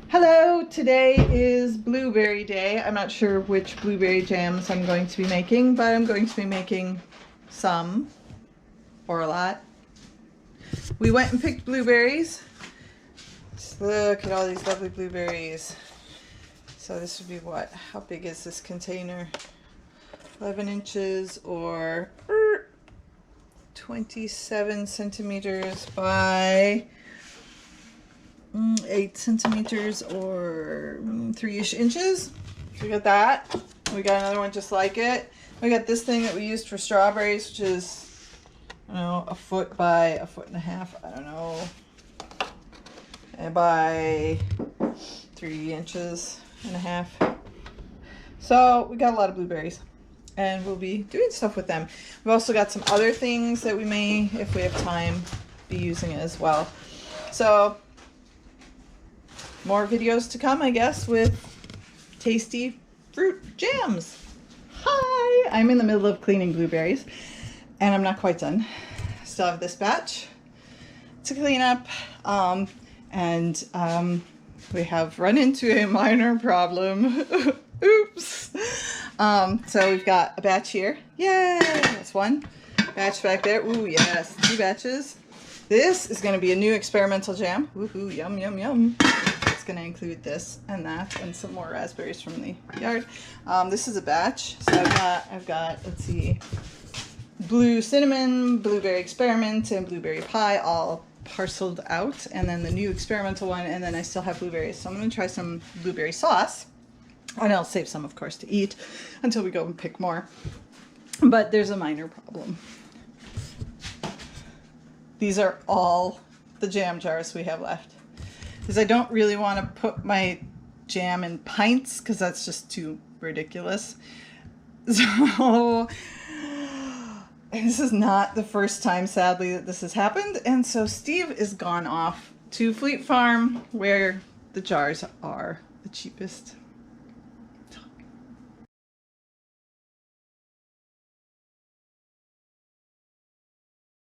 Hello, today is blueberry day. I'm not sure which blueberry jams I'm going to be making, but I'm going to be making some, or a lot. We went and picked blueberries. Just look at all these lovely blueberries. So this would be what? How big is this container? 11 inches or 27 centimeters by 8 centimeters or 3-ish inches. So we got that. We got another one just like it. We got this thing that we used for strawberries, which is, I don't know, 1 foot by 1.5 feet. I don't know. And by 3 inches and a half. So we got a lot of blueberries. And we'll be doing stuff with them. We've also got some other things that we may, if we have time, be using as well. So more videos to come, I guess, with tasty fruit jams. Hi! I'm in the middle of cleaning blueberries, and I'm not quite done. Still have this batch to clean up, we have run into a minor problem. Oops! So we've got a batch here. Yay! That's one. Batch back there. Ooh, yes. 2 batches. This is going to be a new experimental jam. Woohoo! Yum, yum, yum. Going to include this and that and some more raspberries from the yard. This is a batch, so I've got let's see, blue cinnamon, blueberry experiment, and blueberry pie all parceled out, and then the new experimental one, and then I still have blueberries, so I'm going to try some blueberry sauce, and I'll save some, of course, to eat until we go and pick more. But there's a minor problem. These are all the jam jars we have left, because I don't really want to put my jam in pints because that's just too ridiculous. So, and this is not the first time, sadly, that this has happened. And so Steve is gone off to Fleet Farm where the jars are the cheapest.